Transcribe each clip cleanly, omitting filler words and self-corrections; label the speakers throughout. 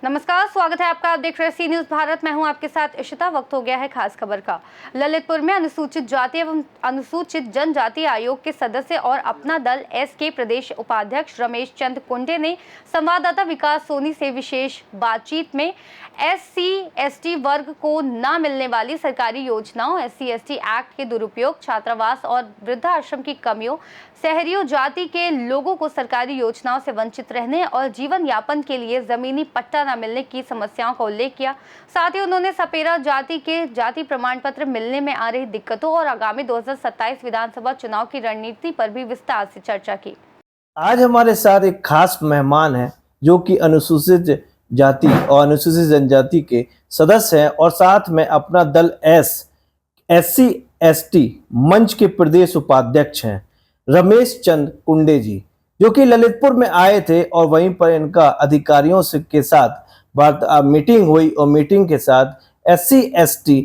Speaker 1: नमस्कार, स्वागत है आपका। आप देख रहे हैं सी न्यूज भारत। मैं हूं आपके साथ इशिता। वक्त हो गया है खास खबर का। ललितपुर में अनुसूचित जाति एवं अनुसूचित जनजाति आयोग के सदस्य और अपना दल एस के प्रदेश उपाध्यक्ष रमेश चंद कुंडे ने संवाददाता विकास सोनी से विशेष बातचीत में SC/ST वर्ग को न मिलने वाली सरकारी योजनाओं, SC/ST एक्ट के दुरुपयोग, छात्रावास और वृद्धाश्रम की कमियों, शहरियों जाति के लोगों को सरकारी योजनाओं से वंचित रहने और जीवन यापन के लिए जमीनी पट्टा न मिलने की समस्याओं का उल्लेख किया। साथ ही उन्होंने सपेरा जाति के जाति प्रमाण पत्र मिलने में आ रही दिक्कतों और आगामी 2027 विधानसभा चुनाव की रणनीति पर भी विस्तार से चर्चा की।
Speaker 2: आज हमारे साथ एक खास मेहमान है जो कि अनुसूचित जाति और अनुसूचित जनजाति के सदस्य हैं और साथ में अपना दल SC/ST मंच के प्रदेश उपाध्यक्ष हैं रमेश चंद कुंडे जी, जो कि ललितपुर में आए थे और वहीं पर इनका अधिकारियों से के साथ मीटिंग हुई और मीटिंग के साथ SC/ST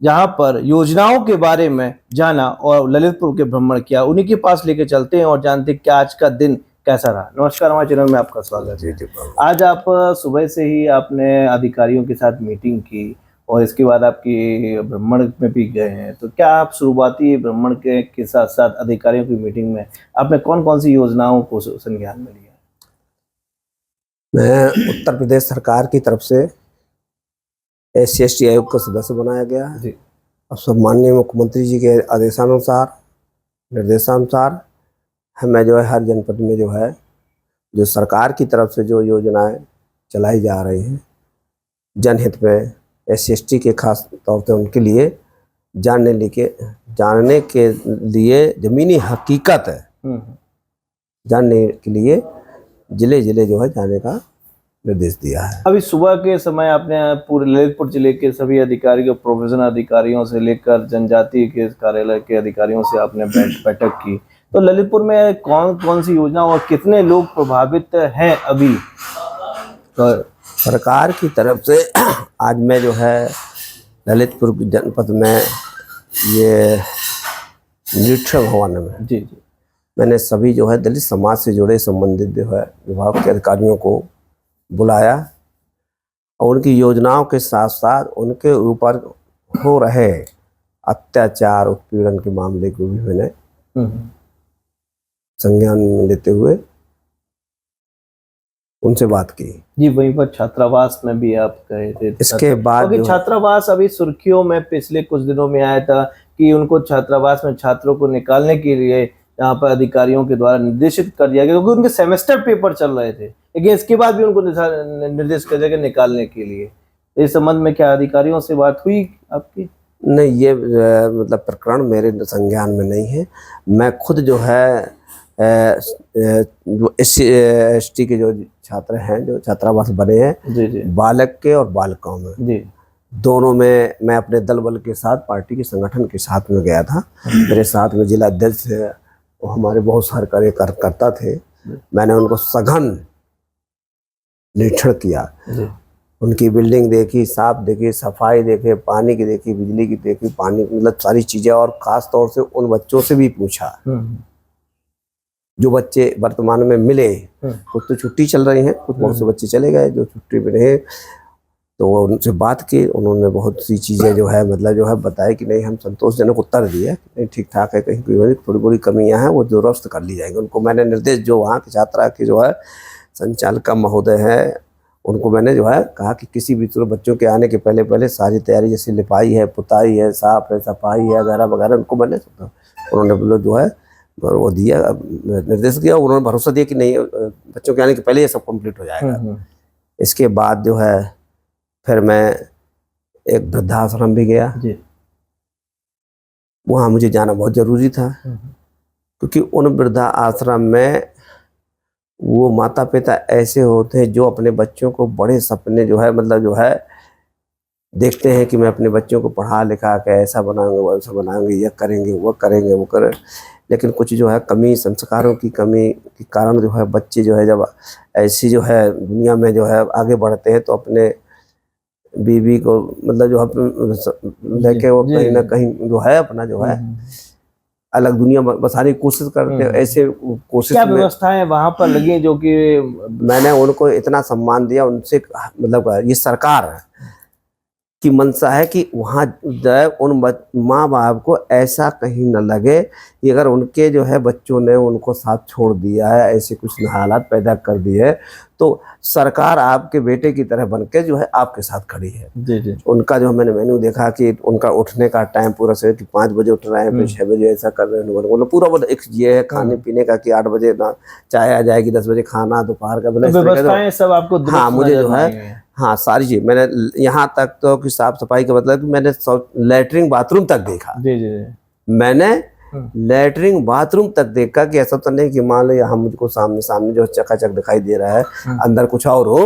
Speaker 2: जहां पर योजनाओं के बारे में जाना और ललितपुर के भ्रमण किया। उन्हीं के पास लेके चलते हैं और जानते हैं कि आज का दिन कैसा रहा। नमस्कार, हमारे चैनल में आपका स्वागत है। आज आप सुबह से ही आपने अधिकारियों के साथ मीटिंग की और इसके बाद आपकी भ्रमण में भी गए हैं, तो क्या आप शुरुआती भ्रमण के साथ साथ अधिकारियों की मीटिंग में आपने कौन कौन सी योजनाओं को संज्ञान में लिया?
Speaker 3: मैं उत्तर प्रदेश सरकार की तरफ से SC/ST आयोग का सदस्य बनाया गया है। अब सब माननीय मुख्यमंत्री जी के आदेशानुसार, निर्देशानुसार हमें जो है हर जनपद में जो है जो सरकार की तरफ से जो योजनाएं चलाई जा रही हैं जनहित में, SC/ST के खास तौर पे उनके लिए जानने के लिए ज़मीनी हकीकत है जानने के लिए जिले जिले जो है जाने का निर्देश दिया है।
Speaker 2: अभी सुबह के समय आपने पूरे ललितपुर जिले के सभी अधिकारियों, प्रोफेशनल अधिकारियों से लेकर जनजाति के कार्यालय के अधिकारियों से आपने बैठक की, तो ललितपुर में कौन कौन सी योजना और कितने लोग प्रभावित हैं अभी?
Speaker 3: तो सरकार की तरफ से आज मैं जो है ललितपुर जनपद में ये निरीक्षण भवन में
Speaker 2: जी
Speaker 3: मैंने सभी जो है दलित समाज से जुड़े संबंधित जो है विभाग के अधिकारियों को बुलाया और उनकी योजनाओं के साथ साथ उनके ऊपर हो रहे अत्याचार, उत्पीड़न के मामले को भी मैंने संज्ञान में लेते हुए उनसे बात की।
Speaker 2: जी, वहीं पर छात्रावास में भी आप गए थे।
Speaker 3: इसके बाद
Speaker 2: छात्रावास अभी सुर्खियों में पिछले कुछ दिनों में आया था कि उनको छात्रावास में छात्रों को निकालने के लिए यहाँ पर अधिकारियों के द्वारा निर्देशित कर दिया गया, क्योंकि उनके सेमेस्टर पेपर चल रहे थे, लेकिन इसके बाद भी उनको निर्देश कर दिया गया निकालने के लिए। इस संबंध में क्या अधिकारियों से बात हुई आपकी?
Speaker 3: नहीं, ये मतलब प्रकरण मेरे संज्ञान में नहीं है। मैं खुद जो है SC/ST के जो छात्र हैं, जो छात्रावास बने हैं
Speaker 2: जी
Speaker 3: बालक के और बालिकाओं में
Speaker 2: जी,
Speaker 3: दोनों में मैं अपने दल बल के साथ पार्टी के संगठन के साथ में गया था। मेरे साथ में जिला अध्यक्ष और हमारे बहुत सारे कार्यकर्ता थे। मैंने उनको सघन निरीक्षण किया, उनकी बिल्डिंग देखी, साफ देखी, सफाई देखे, पानी की देखी, बिजली की देखी, पानी मतलब सारी चीज़ें, और ख़ास तौर से उन बच्चों से भी पूछा जो बच्चे वर्तमान में मिले। कुछ तो छुट्टी चल रही हैं, कुछ बहुत से बच्चे चले गए जो छुट्टी में रहे, तो उनसे बात की। उन्होंने बहुत सी चीज़ें जो है मतलब जो है बताई कि नहीं, हम संतोषजनक उत्तर दिए, नहीं ठीक ठाक है, कहीं कोई थोड़ी बड़ी कमियां हैं वो दुरुस्त कर ली जाएंगी। उनको मैंने निर्देश, जो वहाँ के छात्रा के जो है संचालक महोदय हैं, उनको मैंने जो है कहा कि किसी भी तरह बच्चों के आने के पहले सारी तैयारी, जैसे लिपाई है, पुताई है, साफ है, सफाई है वगैरह वगैरह, उनको मैंने उन्होंने बोलो जो है वो दिया, निर्देश दिया। उन्होंने भरोसा दिया कि नहीं, बच्चों के आने के पहले ये सब कंप्लीट हो जाएगा। इसके बाद जो है फिर मैं एक वृद्धाश्रम भी गया। वहाँ मुझे जाना बहुत ज़रूरी था, क्योंकि उन वृद्धाश्रम में वो माता पिता ऐसे होते हैं जो अपने बच्चों को बड़े सपने जो है मतलब जो है देखते हैं कि मैं अपने बच्चों को पढ़ा लिखा के ऐसा बनाऊंगे, वैसा बनाएंगे, यह करेंगे, वो करेंगे, वो करें, लेकिन कुछ जो है कमी, संस्कारों की कमी के कारण जो है बच्चे जो है जब ऐसी जो है दुनिया में जो है आगे बढ़ते हैं तो अपने बीवी को मतलब जो है लेके वो कहीं ना कहीं जो है अपना जो है अलग दुनिया बसाने की कोशिश करते हैं। ऐसे कोशिश
Speaker 2: क्या
Speaker 3: में
Speaker 2: व्यवस्थाएं वहां पर लगी जो कि
Speaker 3: मैंने उनको इतना सम्मान दिया, उनसे मतलब ये सरकार की मंशा है कि वहाँ जो है उन माँ बाप को ऐसा कहीं न लगे कि अगर उनके जो है बच्चों ने उनको साथ छोड़ दिया है, ऐसे कुछ हालात पैदा कर दिए है, तो सरकार आपके बेटे की तरह बन के जो है आपके साथ खड़ी है।
Speaker 2: जी जी
Speaker 3: उनका जो मैंने मेन्यू देखा कि उनका उठने का टाइम पूरा से कि 5 बजे उठ रहे हैं, फिर 6 बजे ऐसा कर रहे हैं, मतलब पूरा मतलब एक ये है खाने पीने का कि 8 बजे ना चाय आ जाएगी, 10 बजे खाना, दोपहर का, मतलब
Speaker 2: व्यवस्थाएं सब आपको दुरुस्त
Speaker 3: हाँ मुझे
Speaker 2: नजर
Speaker 3: जो
Speaker 2: आई
Speaker 3: है
Speaker 2: हैं।
Speaker 3: हाँ सारी चीज मैंने यहाँ तक तो कि साफ सफाई का मतलब कि मैंने लैटरिन बाथरूम तक देखा।
Speaker 2: जी जी जी
Speaker 3: मैंने लैटरिन बाथरूम तक देखा कि ऐसा तो नहीं कि मान लो यहाँ मुझको सामने सामने जो चकाचक दिखाई दे रहा है, अंदर कुछ और हो।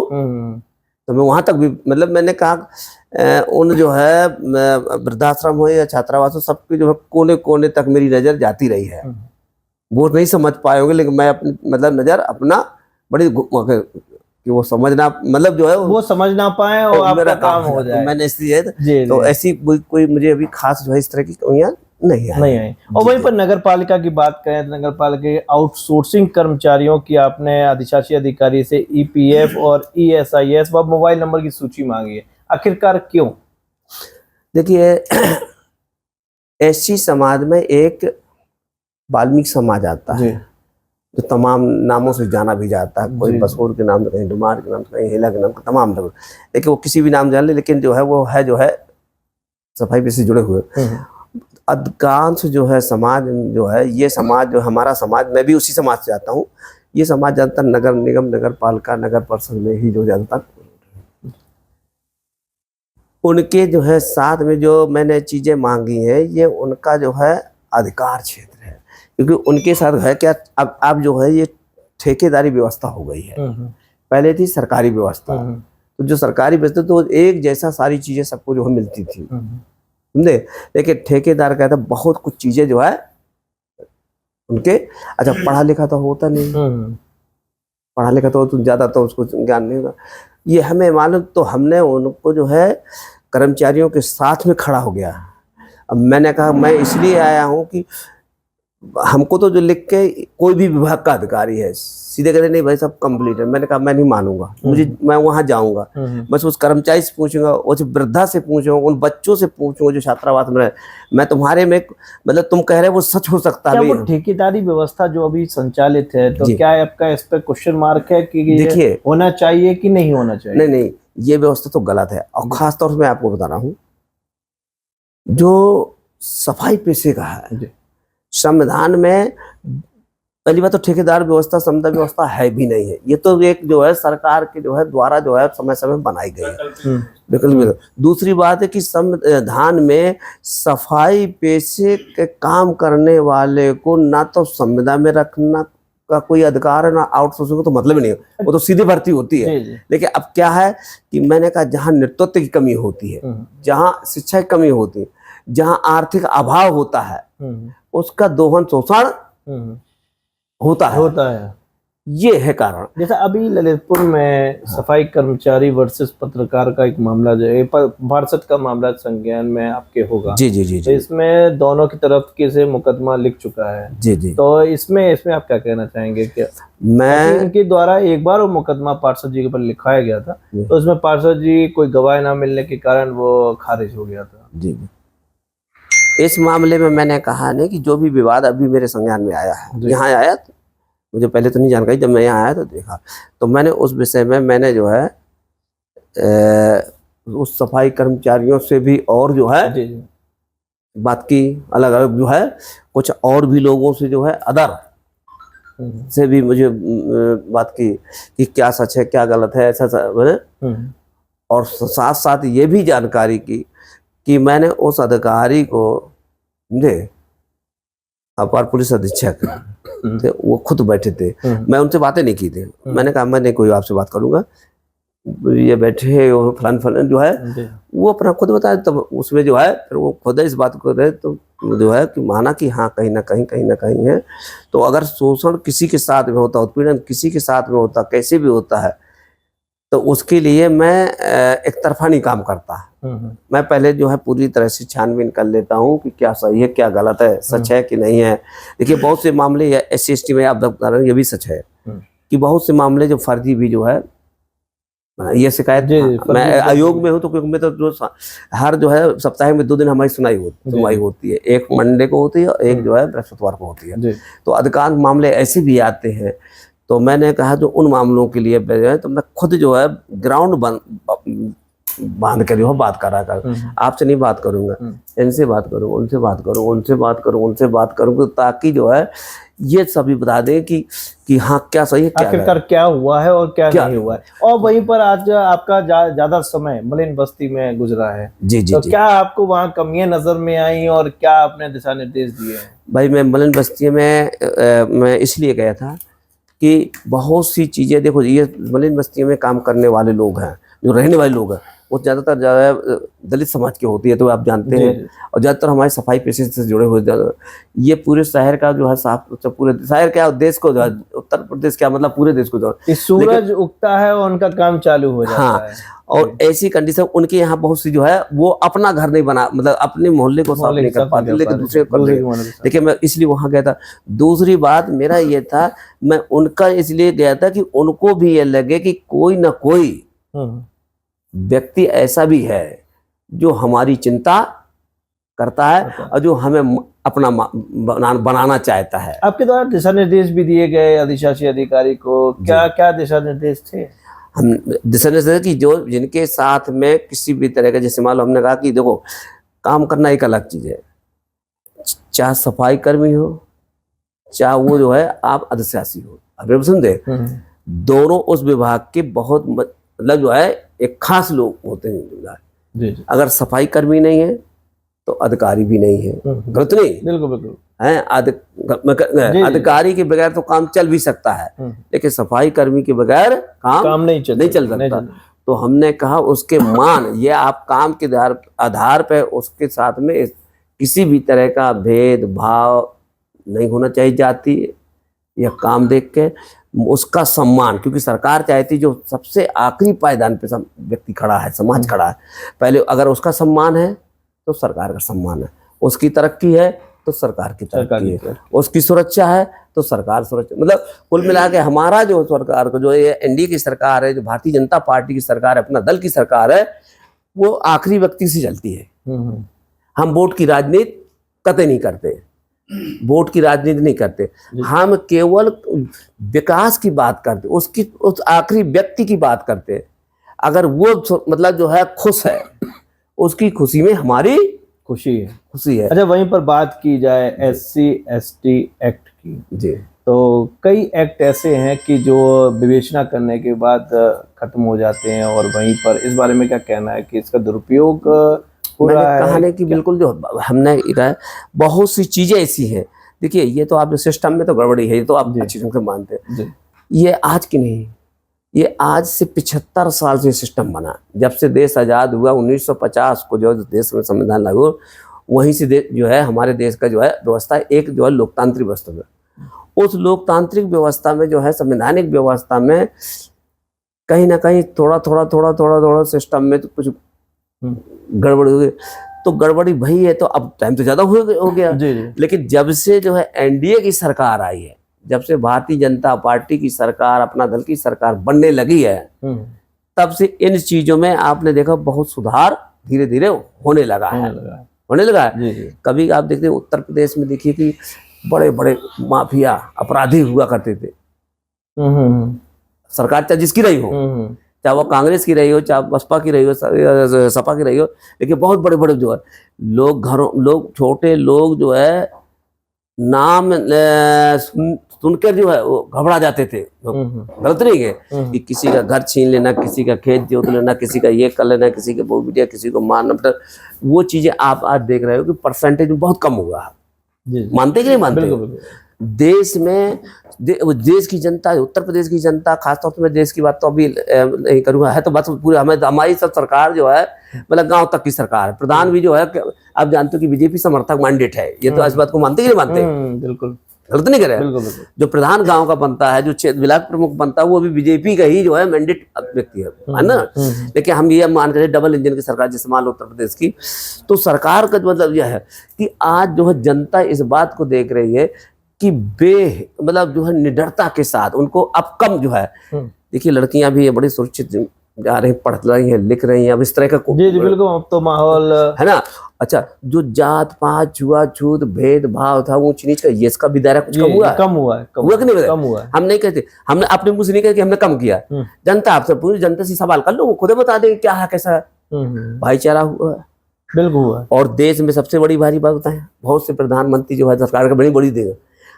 Speaker 3: तो मैं वहां तक भी मतलब मैंने कहा उन जो है वृद्धाश्रम हो या छात्रावास हो, सबके जो है कोने कोने तक मेरी नजर जाती रही है। वो नहीं समझ पाए होंगे, लेकिन मैं अपनी मतलब नजर अपना बड़ी कि वो समझना मतलब जो है
Speaker 2: वो समझ ना पाए और आपका काम हो जाए।
Speaker 3: मैंने इसलिए
Speaker 2: जी
Speaker 3: तो
Speaker 2: जी
Speaker 3: ऐसी कोई मुझे अभी खास जो है इस तरह की कमियां नहीं
Speaker 2: आई। और वहीं पर नगर पालिका की बात करें तो नगर पालिका के आउटसोर्सिंग कर्मचारियों की आपने अधिशासी अधिकारी से ईपीएफ और ईएसआईएस व मोबाइल नंबर की सूची मांगी है, आखिरकार क्यों?
Speaker 3: देखिए एससी समाज में एक वाल्मीकि समाज आता है जो तमाम नामों से जाना भी जाता है, कोई बसोर के नाम से, कहीं डुमार के नाम से, कहीं हेला के नाम से, तमाम लोग, लेकिन वो किसी भी नाम जान ले, लेकिन जो है वो है जो है सफाई पे से जुड़े हुए। अधिकांश जो है समाज जो है ये समाज जो हमारा समाज, मैं भी उसी समाज से आता हूँ, ये समाज ज्यादातर नगर निगम, नगर पालिका, नगर परिषद में ही जो ज्यादातर उनके जो है साथ में जो मैंने चीजें मांगी हैं, ये उनका जो है अधिकार क्षेत्र है, क्योंकि उनके साथ है क्या अब जो है ये ठेकेदारी व्यवस्था हो गई है। पहले थी सरकारी व्यवस्था, तो जो सरकारी व्यवस्था तो एक जैसा सारी चीजें सबको जो है मिलती थी, समझे। लेकिन ठेकेदार कहता बहुत कुछ चीजें जो है उनके, अच्छा पढ़ा लिखा तो होता नहीं, पढ़ा लिखा तो ज्यादा तो उसको ज्ञान नहीं होगा, ये हमें मालूम, तो हमने उनको जो है कर्मचारियों के साथ में खड़ा हो गया। अब मैंने कहा मैं इसलिए आया हूँ कि हमको तो जो लिख के कोई भी विभाग का अधिकारी है सीधे कहते नहीं भाई सब कंप्लीट है, मैंने कहा मैं नहीं मानूंगा, मुझे मैं वहां जाऊंगा, बस उस कर्मचारी से पूछूंगा, उस वृद्धा से पूछूंगा, उन बच्चों से पूछूंगा जो छात्रावास में, मैं तुम्हारे में मतलब तुम कह रहे हो वो सच हो सकता है।
Speaker 2: वो ठेकेदारी व्यवस्था जो अभी संचालित है, तो क्या आपका इस पर क्वेश्चन मार्क है कि
Speaker 3: देखिए
Speaker 2: होना चाहिए कि नहीं होना चाहिए?
Speaker 3: नहीं, ये व्यवस्था तो गलत है, और खास तौर से मैं आपको बता रहा हूँ जो सफाई पेशे का है, संविधान में पहली बात तो ठेकेदार व्यवस्था समता व्यवस्था है भी नहीं है, ये तो एक जो है सरकार के जो है द्वारा जो है समय समय बनाई गई है, बिल्कुल। दूसरी बात है कि संविधान में सफाई पेशे के काम करने वाले को ना तो संविदा में रखना का कोई अधिकार है, ना आउटसोर्सिंग का तो मतलब ही नहीं है, वो तो सीधी भर्ती होती है। लेकिन अब क्या है कि मैंने कहा जहाँ नेतृत्व की कमी होती है, जहाँ शिक्षा की कमी होती है, जहाँ आर्थिक अभाव होता है, उसका दोहन शोषण होता है। ये है कारण।
Speaker 2: जैसा अभी ललितपुर में सफाई कर्मचारी वर्सेस पत्रकार का एक मामला जो है भारत का मामला संज्ञान में आपके होगा।
Speaker 3: जी जी जी
Speaker 2: तो इसमें दोनों की तरफ के से मुकदमा लिख चुका है।
Speaker 3: जी जी।
Speaker 2: तो इसमें आप क्या कहना चाहेंगे? क्या
Speaker 3: मैं
Speaker 2: इनके द्वारा एक बार वो मुकदमा पार्षद जी के ऊपर लिखाया गया था, तो उसमें पार्षद जी कोई गवाह ना मिलने के कारण वो खारिज हो गया था।
Speaker 3: जी जी। इस मामले में मैंने कहा नहीं कि जो भी विवाद अभी मेरे संज्ञान में आया है, यहाँ आया तो मुझे पहले तो नहीं जानकारी, जब मैं यहाँ आया तो देखा, तो मैंने उस विषय में मैंने जो है उस सफाई कर्मचारियों से भी और जो है बात की, अलग अलग जो है कुछ और भी लोगों से जो है अदर से भी मुझे बात की कि क्या सच है क्या गलत है, ऐसा और साथ साथ ये भी जानकारी की कि मैंने उस अधिकारी को अपर पुलिस अधीक्षक थे, वो खुद बैठे थे, मैं उनसे बातें नहीं की थी, मैंने कहा मैं नहीं कोई आपसे बात करूंगा, ये बैठे फलान फलान जो है वो अपना खुद बताया, तब उसमें जो है फिर वो खुद इस बात को रहे तो जो है कि माना कि हाँ कहीं ना कहीं है। तो अगर शोषण किसी के साथ में होता, उत्पीड़न किसी के साथ में होता, कैसे भी होता है, तो उसके लिए मैं एक तरफा नहीं काम करता। मैं पहले जो है पूरी तरह से छानबीन कर लेता हूँ कि क्या सही है क्या गलत है, सच है कि नहीं है। देखिए बहुत से मामले SC/ST में आप बता रहे हैं, ये भी सच है कि बहुत से मामले जो फर्जी भी जो है ये शिकायत मैं आयोग में हूँ तो क्योंकि मैं तो जो हर जो है सप्ताह में 2 दिन हमारी सुनवाई होती है, एक मंडे को होती है और एक जो है बृहस्पतिवार को होती है। तो अधिकांश मामले ऐसे भी आते हैं, तो मैंने कहा जो उन मामलों के लिए जो है तो मैं खुद जो है ग्राउंड बांध कर जो है बात करा कर, आपसे नहीं बात करूंगा, इनसे बात करूँ, उनसे बात करूँ, उनसे बात करूँ, उनसे बात करूँ, ताकि जो है ये सभी बता दें कि हाँ क्या सही है क्या
Speaker 2: आखिरकार क्या हुआ है और क्या नहीं हुआ है। और वहीं पर आज आपका ज्यादा समय मलिन बस्ती में गुजरा है।
Speaker 3: जी जी
Speaker 2: तो
Speaker 3: जी।
Speaker 2: क्या आपको वहाँ कमियां नजर में आई और क्या आपने दिशा निर्देश दिए हैं?
Speaker 3: भाई मैं मलिन बस्ती में मैं इसलिए गया था कि बहुत सी चीजें देखो, ये मलिन बस्ती में काम करने वाले लोग हैं, जो रहने वाले लोग हैं, वो ज़्यादातर दलित समाज की होती है, तो आप जानते हैं। और ज़्यादातर हमारे सफाई पेशे से जुड़े हुए, ये पूरे शहर का जो है साफ, पूरे शहर क्या देश को जो है, उत्तर प्रदेश क्या मतलब पूरे देश को जो है
Speaker 2: सूरज उगता है और उनका काम चालू हो जाता है।
Speaker 3: और ऐसी कंडीशन उनके यहाँ बहुत सी जो है वो अपना घर नहीं बना, मतलब अपने मोहल्ले को साफ नहीं कर पाते, लेकिन दूसरे को। देखिए मैं इसलिए वहाँ गया था। दूसरी बात मेरा ये था, मैं उनका इसलिए गया था कि उनको भी ये लगे कि कोई ना कोई व्यक्ति ऐसा भी है जो हमारी चिंता करता है और जो हमें अपना बनाना चाहता है।
Speaker 2: आपके द्वारा दिशा निर्देश भी दिए गए अधिशासी अधिकारी को, क्या क्या दिशा निर्देश थे?
Speaker 3: हम दिशा निर्देश कि जो जिनके साथ में किसी भी तरह का, जैसे मान लो हमने कहा कि देखो काम करना एक अलग चीज है, चाहे सफाई कर्मी हो चाहे वो जो है आप अधिशासी हो, आप समझे, दोनों उस विभाग के बहुत मतलब जो है एक खास लोग होते हैं। अगर सफाई कर्मी नहीं है तो अधिकारी भी नहीं है, गलत नहीं?
Speaker 2: बिल्कुल बिल्कुल
Speaker 3: है। अधिकारी के बगैर तो काम चल भी सकता है, लेकिन सफाई कर्मी के बगैर काम नहीं चल सकता। तो हमने कहा उसके मान ये आप काम के आधार पर उसके साथ में किसी भी तरह का भेदभाव नहीं होना चाहिए जाति या काम देख के, उसका सम्मान, क्योंकि सरकार चाहती जो सबसे आखिरी पायदान पे व्यक्ति खड़ा है, समाज खड़ा है, पहले अगर उसका सम्मान है तो सरकार का सम्मान है, उसकी तरक्की है तो सरकार की तरक्की है, उसकी सुरक्षा है तो सरकार सुरक्षा, मतलब कुल मिला के हमारा जो सरकार को जो ये NDA की सरकार है, जो भारतीय जनता पार्टी की सरकार है, अपना दल की सरकार है, वो आखिरी व्यक्ति से चलती है। हम वोट की राजनीति कतई नहीं करते, वोट की राजनीति नहीं करते, हम केवल विकास की बात करते, उसकी उस आखिरी व्यक्ति की बात करते। अगर वो मतलब जो है खुश है, उसकी खुशी में हमारी खुशी है।
Speaker 2: अच्छा, वहीं पर बात की जाए SC/ST एक्ट की
Speaker 3: जी,
Speaker 2: तो कई एक्ट ऐसे हैं कि जो विवेचना करने के बाद खत्म हो जाते हैं, और वहीं पर इस बारे में क्या कहना है कि इसका दुरुपयोग
Speaker 3: मैंने कहा नहीं कि बिल्कुल जो हमने कहा बहुत सी चीजें ऐसी हैं। देखिए ये तो आप सिस्टम में तो गड़बड़ी है, ये तो आप अच्छी ढंग से मानते हैं। ये आज की नहीं, ये आज से 75 साल से सिस्टम बना। जब से देश आज़ाद हुआ 1950 को जो देश में संविधान लागू, वहीं से जो है हमारे देश का जो है व्यवस्था एक जो है लोकतांत्रिक व्यवस्था में, उस लोकतांत्रिक व्यवस्था में जो है संवैधानिक व्यवस्था में कहीं ना कहीं थोड़ा सिस्टम में तो कुछ गड़बड़ी हो गई। तो गड़बड़ी भई है तो अब टाइम तो ज्यादा हो गया। लेकिन जब से जो है NDA की सरकार आई है, जब से भारतीय जनता पार्टी की सरकार, अपना दल की सरकार बनने लगी है, तब से इन चीजों में आपने देखा बहुत सुधार धीरे धीरे होने लगा है। कभी आप देखते उत्तर प्रदेश में देखिए कि बड़े बड़े माफिया अपराधी हुआ करते थे, सरकार चाहे जिसकी रही हो, चाहे वो कांग्रेस की रही हो, चाहे बसपा की रही हो, सपा की रही हो, लेकिन बहुत बड़े बड़े जो है लोग छोटे लोग जो है नाम सुनकर जो है वो घबरा जाते थे। गलत नहीं है कि किसी का घर छीन लेना, किसी का खेत जोत लेना, किसी का ये कर लेना, किसी के बोबिटिया, किसी को मारना, मतलब वो चीजें आप आज देख रहे हो कि परसेंटेज बहुत कम हुआ। मानते कि नहीं मानते? देश में देश की जनता, उत्तर प्रदेश की जनता, खासतौर से मैं देश की बात तो अभी नहीं करूँगा, है तो बस पूरे हमारी सब सरकार जो है मतलब गांव तक की सरकार है। प्रधान भी जो है आप जानते हो कि BJP समर्थक मैंडेट है, ये तो इस बात को मानते कि नहीं मानते?
Speaker 2: बिल्कुल।
Speaker 3: गलत नहीं करे।
Speaker 2: बिल्कुल बिल्कुल।
Speaker 3: जो प्रधान गांव का बनता है, जो क्षेत्र ब्लॉक प्रमुख बनता है, वो अभी बीजेपी का ही जो है मैंडेट व्यक्ति है ना। लेकिन हम ये मान कर डबल इंजन की सरकार जैसे मान लो उत्तर प्रदेश की, तो सरकार का मतलब यह है कि आज जो है जनता इस बात को देख रही है कि मतलब जो है निडरता के साथ उनको अब कम जो है, देखिए लड़कियां भी बड़ी सुरक्षित जा रही, पढ़ रही हैं, लिख रही हैं, अब इस तरह का
Speaker 2: जी जी बिल्कुल। अब तो माहौल
Speaker 3: है ना। अच्छा, जो जात पात छुआछूत भेदभाव था, ऊंच नीच का, ये इसका भी दायरा कुछ कम हुआ है?
Speaker 2: कम हुआ है,
Speaker 3: हुआ कि नहीं?
Speaker 2: कम हुआ है।
Speaker 3: हम नहीं कहते, हमने अपने मुंह से नहीं कहते कि हमने कम किया। जनता आपसे, पूरी जनता से सवाल कर लो, वो खुद बता देंगे क्या है कैसा है। भाईचारा हुआ है,
Speaker 2: बिल्कुल हुआ है।
Speaker 3: और देश में सबसे बड़ी भारी बात बताएं, बहुत से प्रधानमंत्री जो है सरकार का बड़ी बड़ी देगा।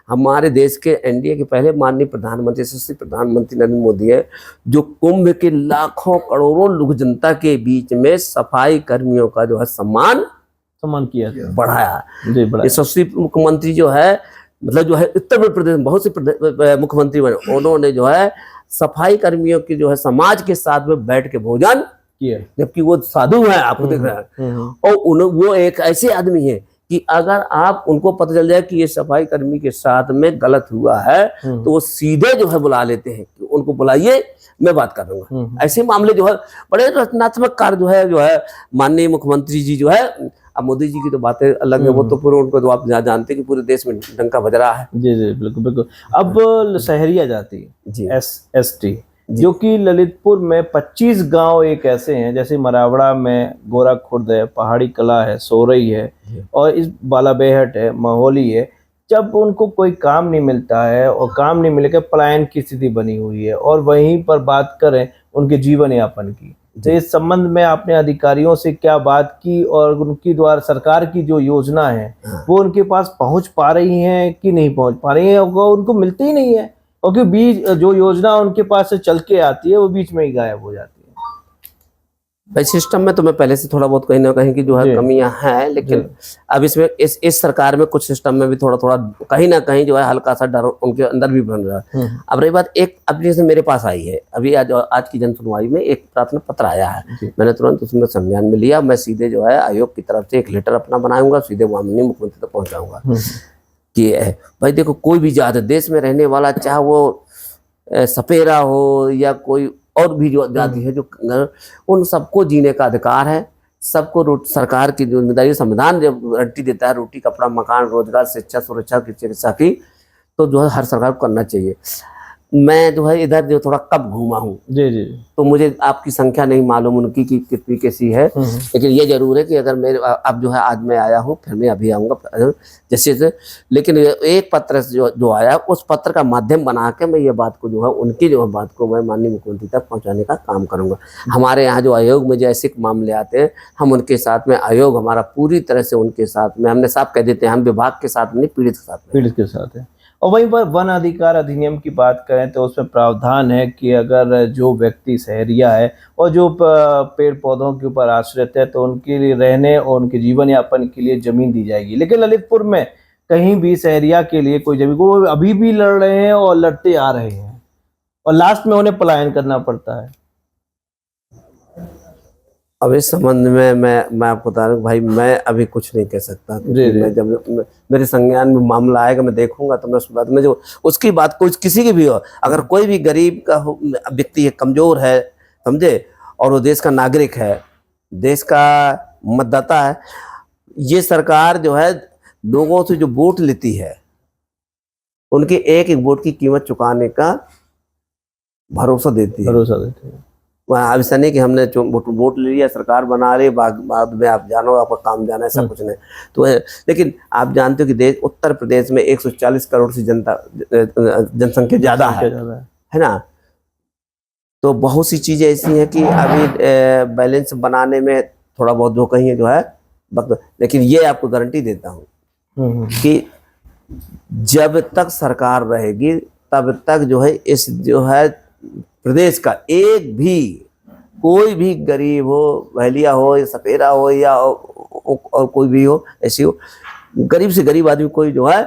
Speaker 3: हमारे देश के एनडीए के पहले माननीय प्रधानमंत्री, यशस्वी प्रधानमंत्री नरेंद्र मोदी है, जो कुंभ के लाखों करोड़ों लोग जनता के बीच में सफाई कर्मियों का जो है सम्मान
Speaker 2: किया
Speaker 3: बढ़ाया।
Speaker 2: जी बढ़ाया।
Speaker 3: यशस्वी मुख्यमंत्री जो है, मतलब जो है उत्तर प्रदेश में बहुत से मुख्यमंत्री बने, उन्होंने जो है सफाई कर्मियों की जो है समाज के साथ में बैठ के भोजन
Speaker 2: किया,
Speaker 3: जबकि वो साधु हैं, आपको देख रहे हैं। और वो एक ऐसे आदमी है कि अगर आप उनको पता चल जाए कि ये सफाई कर्मी के साथ में गलत हुआ है, तो वो सीधे जो है बुला लेते हैं कि उनको बुलाइए, मैं बात कर दूंगा। ऐसे मामले जो है बड़े रचनात्मक कार्य जो है माननीय मुख्यमंत्री जी जो है। अब मोदी जी की तो बातें अलग है, वो तो पूरे उनको तो आप जानते हैं कि पूरे देश में डंका बज रहा है।
Speaker 2: जी जी बिल्कुल बिल्कुल। अब शहरिया जाति जी ST जो कि ललितपुर में 25 गांव एक ऐसे हैं, जैसे मरावड़ा में गोरा खुर्द है, पहाड़ी कला है, सोरई है, और इस बालाबेहट है, महोली है। जब उनको कोई काम नहीं मिलता है और काम नहीं मिलकर पलायन की स्थिति बनी हुई है, और वहीं पर बात करें उनके जीवन यापन की, तो इस संबंध में आपने अधिकारियों से क्या बात की, और उनकी द्वारा सरकार की जो योजना है वो उनके पास पहुंच पा रही हैं कि नहीं पहुंच पा रही है? उनको मिलती ही नहीं है, क्योंकि बीच जो योजना उनके पास से चल के आती है वो बीच में ही गायब हो जाती है।
Speaker 3: भाई सिस्टम में तो मैं पहले से थोड़ा बहुत कहीं ना कहीं की जो है कमियां हैं, लेकिन अब इसमें इस सरकार में कुछ सिस्टम में भी थोड़ा थोड़ा कहीं ना कहीं जो है हल्का सा डर उनके अंदर भी बन रहा है। अब रही बात, एक अब जैसे मेरे पास आई है अभी आज की जन सुनवाई में एक प्रार्थना पत्र आया है, मैंने तुरंत उसमें संज्ञान में लिया। मैं सीधे जो है आयोग की तरफ से एक लेटर अपना बनाऊंगा, सीधे माननीय मुख्यमंत्री तक पहुंचाऊंगा कि भाई देखो, कोई भी जात देश में रहने वाला, चाहे वो सपेरा हो या कोई और भी जो जाति है, जो उन सबको जीने का अधिकार है। सबको सरकार की जिम्मेदारी, संविधान जब गारंटी देता है रोटी कपड़ा मकान रोजगार शिक्षा सुरक्षा की चिकित्सा की, तो जो है हर सरकार को करना चाहिए। मैं जो है इधर जो थोड़ा कब घूमा हूँ
Speaker 2: जी जी,
Speaker 3: तो मुझे आपकी संख्या नहीं मालूम उनकी कि कितनी कैसी है, लेकिन ये जरूर है कि अगर मेरे अब जो है आज मैं आया हूँ, फिर मैं अभी आऊँगा जैसे। लेकिन एक पत्र जो आया, उस पत्र का माध्यम बना के मैं ये बात को जो है उनकी जो है बात को मैं माननीय मुख्यमंत्री तक पहुँचाने का काम करूँगा। हमारे यहाँ जो आयोग में जैसे मामले आते हैं, हम उनके साथ में, आयोग हमारा पूरी तरह से उनके साथ में, हमने साफ कह देते हैं, हम विभाग के साथ नहीं पीड़ित के साथ है।
Speaker 2: और वहीं पर वन अधिकार अधिनियम की बात करें तो उसमें प्रावधान है कि अगर जो व्यक्ति शहरिया है और जो पेड़ पौधों के ऊपर आश्रित है, तो उनके लिए रहने और उनके जीवन यापन के लिए जमीन दी जाएगी। लेकिन ललितपुर में कहीं भी शहरिया के लिए कोई जमीन, वो अभी भी लड़ रहे हैं और लड़ते आ रहे हैं, और लास्ट में उन्हें पलायन करना पड़ता है।
Speaker 3: अब इस संबंध में मैं आपको बता रहा हूँ भाई, मैं अभी कुछ नहीं कह सकता। मैं जब मेरे संज्ञान में मामला आएगा, मैं देखूंगा, तो मैं उस बात में जो उसकी बात कोई किसी की भी हो, अगर कोई भी गरीब का व्यक्ति है, कमजोर है, समझे, और वो देश का नागरिक है, देश का मतदाता है, ये सरकार जो है लोगों से जो वोट लेती है, उनके एक एक वोट की कीमत चुकाने का भरोसा देती है। अब ऐसा नहीं कि हमने वोट ले लिया, सरकार बना रही, बाद में आप जानो आपका काम जाना, ऐसा कुछ नहीं तो है। लेकिन आप जानते हो कि देश उत्तर प्रदेश में 140 करोड़ से जनसंख्या ज्यादा है ना। तो बहुत सी चीजें ऐसी हैं कि अभी बैलेंस बनाने में थोड़ा बहुत जो कहीं है जो है वक्त, लेकिन ये आपको गारंटी देता हूँ कि जब तक सरकार रहेगी तब तक जो है इस जो है प्रदेश का एक भी कोई भी गरीब हो, बहलिया हो, सपेरा हो या और कोई भी हो, ऐसी हो, गरीब से गरीब आदमी कोई जो है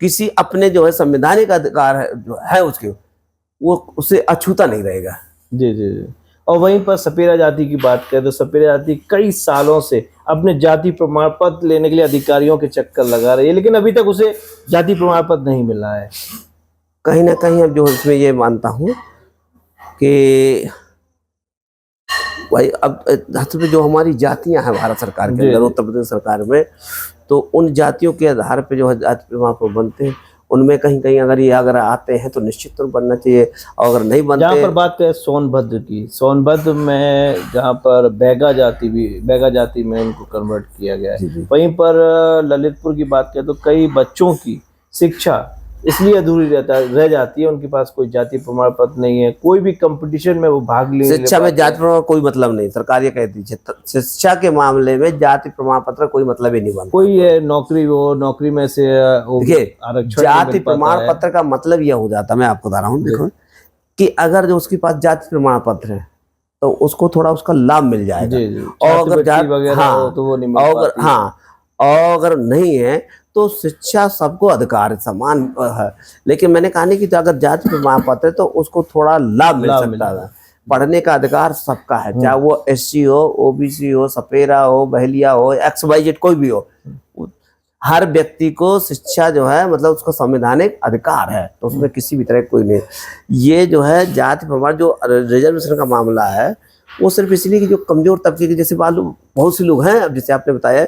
Speaker 3: किसी अपने जो है संवैधानिक अधिकार है जो है उसके, वो उससे अछूता नहीं रहेगा।
Speaker 2: जी जी जी। और वहीं पर सपेरा जाति की बात करें तो सपेरा जाति कई सालों से अपने जाति प्रमाण पत्र लेने के लिए अधिकारियों के चक्कर लगा रही है, लेकिन अभी तक उसे जाति प्रमाण पत्र नहीं मिला है।
Speaker 3: कहीं ना कहीं अब जो इसमें ये मानता हूँ कि भाई अब असल में जो हमारी जातियां हैं भारत सरकार के अंदर, उत्तर प्रदेश सरकार में, तो उन जातियों के आधार पे जो है जाति प्रमाण पत्र बनते हैं, उनमें कहीं कहीं अगर आते हैं तो निश्चित तौर बनना चाहिए, और अगर नहीं बनते।
Speaker 2: जहाँ पर बात करें सोनभद्र की, सोनभद्र में जहाँ पर बैगा जाति में उनको कन्वर्ट किया गया है, वहीं पर ललितपुर की बात करें तो कई बच्चों की शिक्षा इसलिए अधूरी रह जाती है, उनके पास कोई जाति प्रमाण पत्र नहीं है, कोई भी कंपटीशन में वो भाग ले
Speaker 3: शिक्षा में जाति प्रमाण कोई मतलब नहीं, सरकार ये कहती है शिक्षा के मामले में जाति प्रमाण पत्र कोई मतलब ही नहीं बनता।
Speaker 2: कोई नौकरी में से
Speaker 3: देखिए, जाति प्रमाण पत्र का मतलब यह हो जाता है, मैं आपको बता रहा हूँ, देखो कि अगर जो उसके पास जाति प्रमाण पत्र है तो उसको थोड़ा उसका लाभ मिल जाएगा, और अगर अगर नहीं है तो शिक्षा सबको अधिकार समान है। लेकिन मैंने कहा नहीं कि तो अगर जाति प्रमाण पत्र है तो उसको थोड़ा लाभ मिल सकता है। पढ़ने का अधिकार सबका है, चाहे वो SC हो, OBC हो, सपेरा हो, बहलिया हो, XYZ कोई भी हो, हर व्यक्ति को शिक्षा जो है मतलब उसका संवैधानिक अधिकार है, तो उसमें किसी भी तरह कोई नहीं। ये जो है जाति प्रमाण जो रिजर्वेशन का मामला है वो सिर्फ इसलिए कि जो कमजोर तबके के जैसे बहुत से लोग हैं, अब जैसे आपने बताया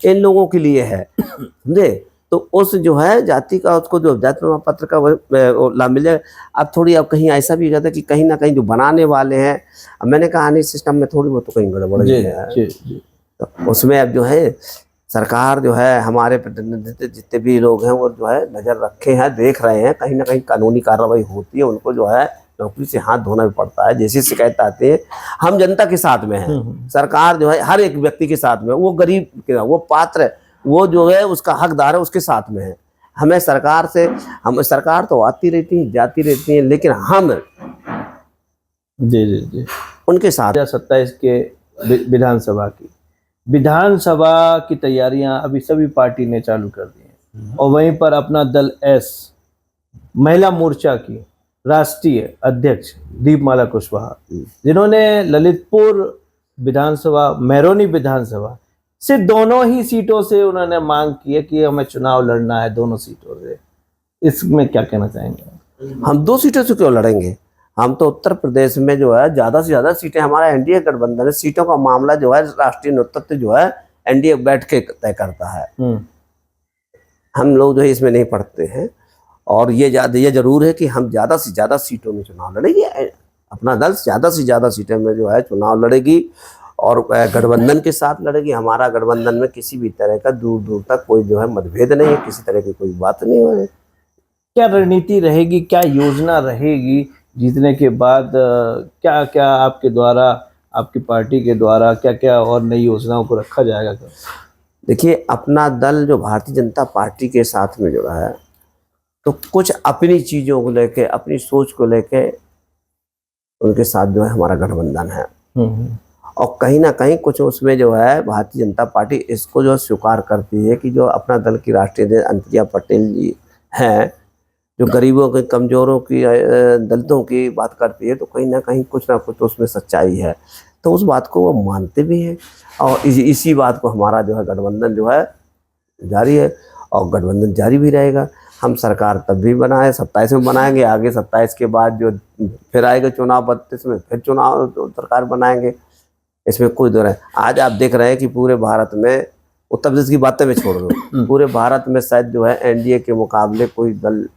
Speaker 3: इन लोगों के लिए है, समझे, तो उस जो है जाति का उसको जो जाति प्रमाण पत्र का लाभ मिल जाए। अब थोड़ी अब कहीं ऐसा भी हो जाता है कि कहीं ना कहीं जो बनाने वाले हैं, अब मैंने कहा नहीं सिस्टम में थोड़ी बहुत तो कहीं गड़बड़ है, तो उसमें अब जो है सरकार जो है हमारे प्रतिनिधित्व जितने भी लोग हैं वो जो है नजर रखे हैं, देख रहे हैं, कहीं ना कहीं कानूनी कार्रवाई होती है, उनको जो है नौकरी से हाथ धोना भी पड़ता है। जैसी शिकायत आती है, हम जनता के साथ में हैं, सरकार जो है हर एक व्यक्ति के साथ में, वो गरीब के, वो पात्र, वो जो है उसका हकदार है, उसके साथ में है। हमें सरकार तो आती रहती है, जाती रहती है, लेकिन हम
Speaker 2: जी
Speaker 3: उनके साथ।
Speaker 2: 27 के विधानसभा की तैयारियां अभी सभी पार्टी ने चालू कर दी हैं, और वहीं पर अपना दल एस महिला मोर्चा की राष्ट्रीय अध्यक्ष दीपमाला कुशवाहा, जिन्होंने ललितपुर विधानसभा, मैरोनी विधानसभा से दोनों ही सीटों से उन्होंने मांग की है कि हमें चुनाव लड़ना है दोनों सीटों से, इसमें क्या कहना चाहेंगे?
Speaker 3: हम 2 सीटों से क्यों लड़ेंगे? हम तो उत्तर प्रदेश में जो है ज्यादा से ज्यादा सीटें, हमारा NDA गठबंधन है, सीटों का मामला जो है राष्ट्रीय नेतृत्व जो है NDA बैठ के तय करता है। हम लोग जो है इसमें नहीं पढ़ते हैं, और ये जरूर है कि हम ज्यादा से ज्यादा सीटों में चुनाव लड़ेंगे, अपना दल ज्यादा से ज्यादा सीटों में जो है चुनाव लड़ेगी, और गठबंधन के साथ लड़ेगी। हमारा गठबंधन में किसी भी तरह का दूर दूर तक कोई जो है मतभेद नहीं है, किसी तरह की कोई बात नहीं है।
Speaker 2: क्या रणनीति रहेगी, क्या योजना रहेगी जीतने के बाद? क्या क्या आपके द्वारा, आपकी पार्टी के द्वारा क्या क्या और नई योजनाओं को रखा जाएगा?
Speaker 3: देखिए, अपना दल जो भारतीय जनता पार्टी के साथ में जुड़ा है, तो कुछ अपनी चीज़ों को लेके, अपनी सोच को लेके उनके साथ जो है हमारा गठबंधन है, और कहीं ना कहीं कुछ उसमें जो है भारतीय जनता पार्टी इसको जो स्वीकार करती है कि जो अपना दल की राष्ट्रीय अध्यक्ष अनुप्रिया पटेल जी हैं, जो गरीबों के, कमजोरों की, दलितों की बात करती है, तो कहीं ना कुछ उसमें सच्चाई है, तो उस बात को वो मानते भी हैं, और इसी बात को हमारा जो है गठबंधन जो है जारी है, और गठबंधन जारी भी रहेगा। हम सरकार तब भी बनाए, 27 में बनाएंगे, आगे 27 के बाद जो फिर आएगा चुनाव, 32 में फिर चुनाव सरकार बनाएंगे, इसमें कोई दो है। आज आप देख रहे हैं कि पूरे भारत में, उत्तर प्रदेश की बातें मैं छोड़ दूँ, पूरे भारत में शायद जो है NDA के मुकाबले कोई दल,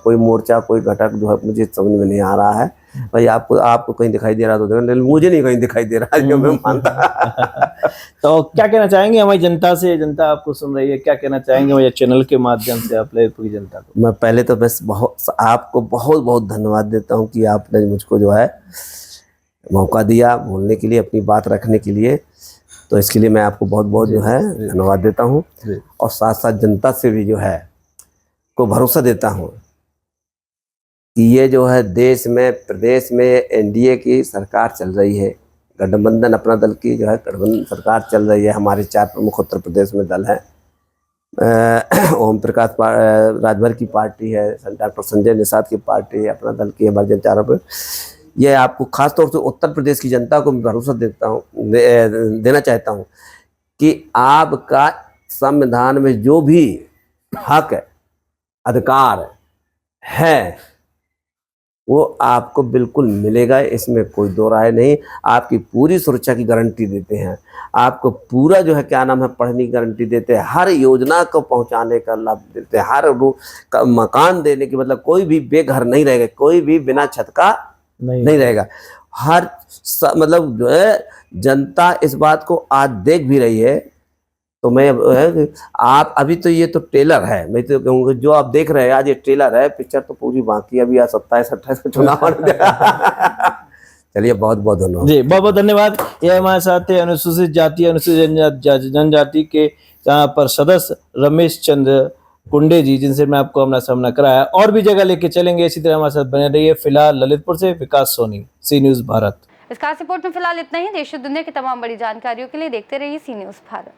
Speaker 3: कोई मोर्चा, कोई घटक जो है मुझे समझ में नहीं आ रहा है। भाई आपको कहीं दिखाई दे रहा तो लेकिन मुझे नहीं कहीं दिखाई दे रहा है, जो मैं मानता।
Speaker 2: तो क्या कहना चाहेंगे हमारी जनता से? जनता आपको सुन रही है, क्या कहना चाहेंगे हमारे चैनल के माध्यम से आप पूरी जनता को?
Speaker 3: मैं पहले तो बस आपको बहुत बहुत धन्यवाद देता हूँ कि आपने मुझको जो है मौका दिया बोलने के लिए, अपनी बात रखने के लिए, तो इसके लिए मैं आपको बहुत बहुत जो है धन्यवाद देता हूँ, और साथ साथ जनता से भी जो है को भरोसा देता हूँ कि ये जो है देश में, प्रदेश में NDA की सरकार चल रही है, गठबंधन अपना दल की जो है गठबंधन सरकार चल रही है। हमारे 4 प्रमुख उत्तर प्रदेश में दल हैं, ओम प्रकाश राजभर की पार्टी है, डॉक्टर संजय निषाद की पार्टी है, अपना दल की है, भारतीय जनता पार्टी। ये आपको खासतौर से उत्तर प्रदेश की जनता को भरोसा देता हूँ, देना चाहता हूँ कि आपका संविधान में जो भी हक है, अधिकार है, वो आपको बिल्कुल मिलेगा, इसमें कोई दो राय नहीं। आपकी पूरी सुरक्षा की गारंटी देते हैं, आपको पूरा जो है क्या नाम है पढ़ने की गारंटी देते हैं, हर योजना को पहुंचाने का लाभ देते हैं, हर मकान देने की, मतलब कोई भी बेघर नहीं रहेगा, कोई भी बिना छत का नहीं रहेगा। हर मतलब जो है जनता इस बात को आज देख भी रही है। तो मैं आप अभी तो ये तो ट्रेलर है, मैं तो कहूँगा जो आप देख रहे हैं आज ये ट्रेलर है, पिक्चर तो पूरी बाकी अभी आज 27-28 का चुनाव चलिए बहुत बहुत धन्यवाद
Speaker 2: जी, बहुत बहुत धन्यवाद। ये हमारे साथ थे अनुसूचित जाति अनुसूचित जनजाति के यहाँ पर सदस्य रमेश चंद्र कुंडे जी, जिनसे मैं आपको अपना सामना कराया। और भी जगह लेके चलेंगे, इसी तरह हमारे साथ बने रहिए। फिलहाल ललितपुर से विकास सोनी, सी न्यूज़ भारत।
Speaker 1: इस खास रिपोर्ट में फिलहाल इतना ही। देश और दुनिया की तमाम बड़ी जानकारियों के लिए देखते रहिए सी न्यूज़ भारत।